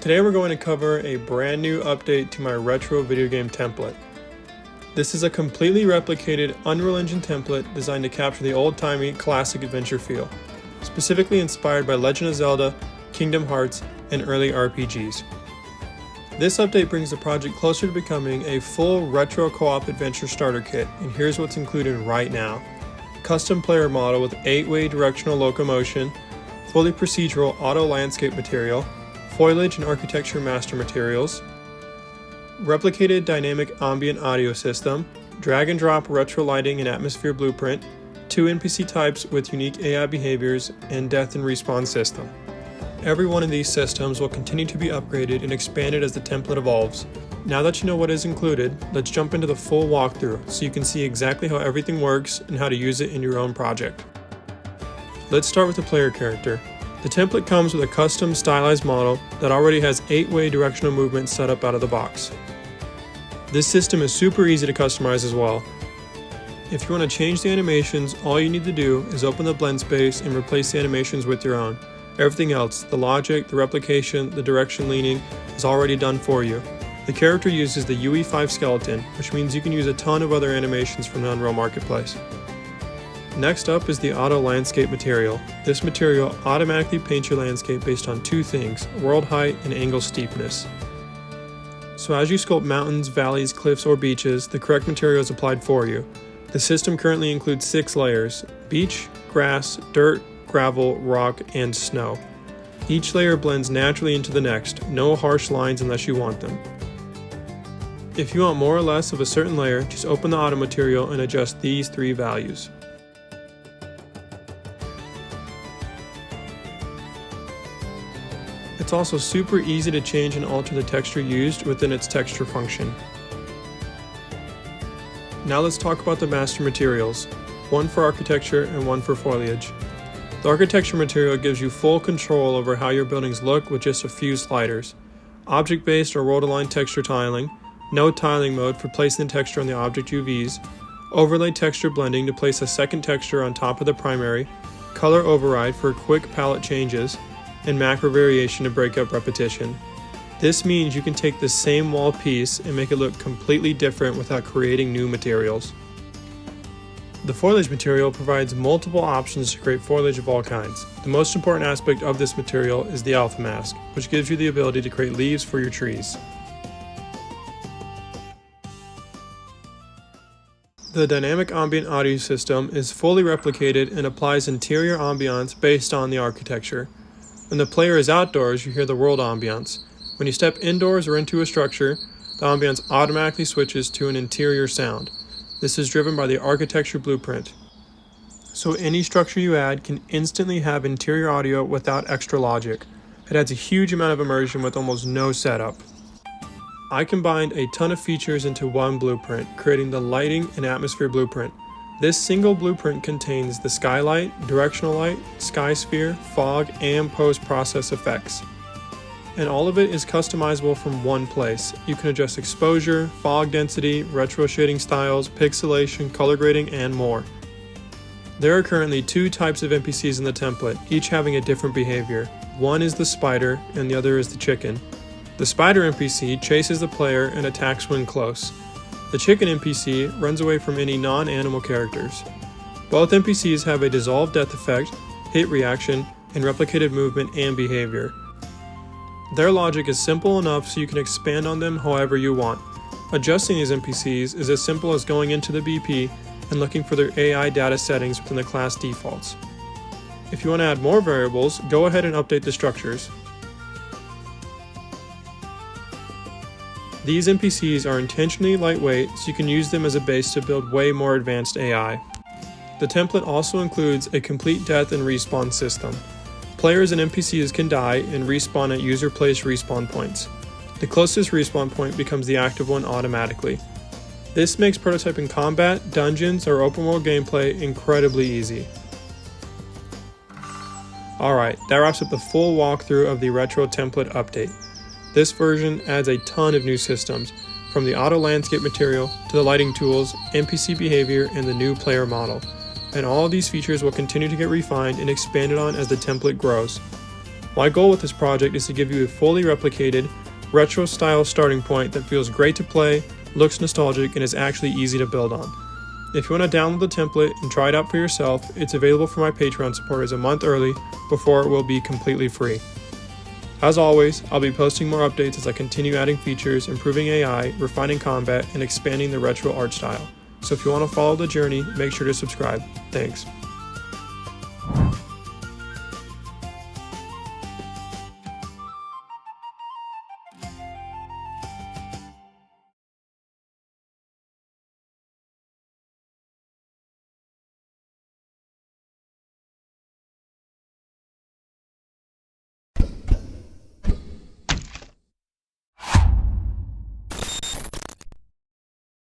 Today we're going to cover a brand new update to my retro video game template. This is a completely replicated Unreal Engine template designed to capture the old-timey classic adventure feel, specifically inspired by Legend of Zelda, Kingdom Hearts, and early RPGs. This update brings the project closer to becoming a full retro co-op adventure starter kit, and here's what's included right now. Custom player model with 8-way directional locomotion, fully procedural auto landscape material, Foliage and architecture master materials, replicated dynamic ambient audio system, drag and drop retro lighting and atmosphere blueprint, 2 NPC types with unique AI behaviors, and death and respawn system. Every one of these systems will continue to be upgraded and expanded as the template evolves. Now that you know what is included, let's jump into the full walkthrough so you can see exactly how everything works and how to use it in your own project. Let's start with the player character. The template comes with a custom stylized model that already has 8-way directional movement set up out of the box. This system is super easy to customize as well. If you want to change the animations, all you need to do is open the blend space and replace the animations with your own. Everything else, the logic, the replication, the direction leaning, is already done for you. The character uses the UE5 skeleton, which means you can use a ton of other animations from the Unreal Marketplace. Next up is the auto landscape material. This material automatically paints your landscape based on 2 things, world height and angle steepness. So as you sculpt mountains, valleys, cliffs, or beaches, the correct material is applied for you. The system currently includes 6 layers: beach, grass, dirt, gravel, rock, and snow. Each layer blends naturally into the next, no harsh lines unless you want them. If you want more or less of a certain layer, just open the auto material and adjust these 3 values. It's also super easy to change and alter the texture used within its texture function. Now let's talk about the master materials, one for architecture and one for foliage. The architecture material gives you full control over how your buildings look with just a few sliders. Object-based or world-aligned texture tiling, no tiling mode for placing the texture on the object UVs, overlay texture blending to place a second texture on top of the primary, color override for quick palette changes, and macro variation to break up repetition. This means you can take the same wall piece and make it look completely different without creating new materials. The foliage material provides multiple options to create foliage of all kinds. The most important aspect of this material is the alpha mask, which gives you the ability to create leaves for your trees. The dynamic ambient audio system is fully replicated and applies interior ambiance based on the architecture. When the player is outdoors, you hear the world ambiance. When you step indoors or into a structure, the ambiance automatically switches to an interior sound. This is driven by the architecture blueprint. So any structure you add can instantly have interior audio without extra logic. It adds a huge amount of immersion with almost no setup. I combined a ton of features into one blueprint, creating the lighting and atmosphere blueprint. This single blueprint contains the skylight, directional light, sky sphere, fog, and post-process effects. And all of it is customizable from one place. You can adjust exposure, fog density, retro shading styles, pixelation, color grading, and more. There are currently 2 types of NPCs in the template, each having a different behavior. One is the spider, and the other is the chicken. The spider NPC chases the player and attacks when close. The chicken NPC runs away from any non-animal characters. Both NPCs have a dissolved death effect, hit reaction, and replicated movement and behavior. Their logic is simple enough so you can expand on them however you want. Adjusting these NPCs is as simple as going into the BP and looking for their AI data settings within the class defaults. If you want to add more variables, go ahead and update the structures. These NPCs are intentionally lightweight so you can use them as a base to build way more advanced AI. The template also includes a complete death and respawn system. Players and NPCs can die and respawn at user-placed respawn points. The closest respawn point becomes the active one automatically. This makes prototyping combat, dungeons, or open world gameplay incredibly easy. Alright, that wraps up the full walkthrough of the retro template update. This version adds a ton of new systems, from the auto landscape material to the lighting tools, NPC behavior, and the new player model. And all of these features will continue to get refined and expanded on as the template grows. My goal with this project is to give you a fully replicated, retro style starting point that feels great to play, looks nostalgic, and is actually easy to build on. If you want to download the template and try it out for yourself, it's available for my Patreon supporters a month early before it will be completely free. As always, I'll be posting more updates as I continue adding features, improving AI, refining combat, and expanding the retro art style. So if you want to follow the journey, make sure to subscribe. Thanks.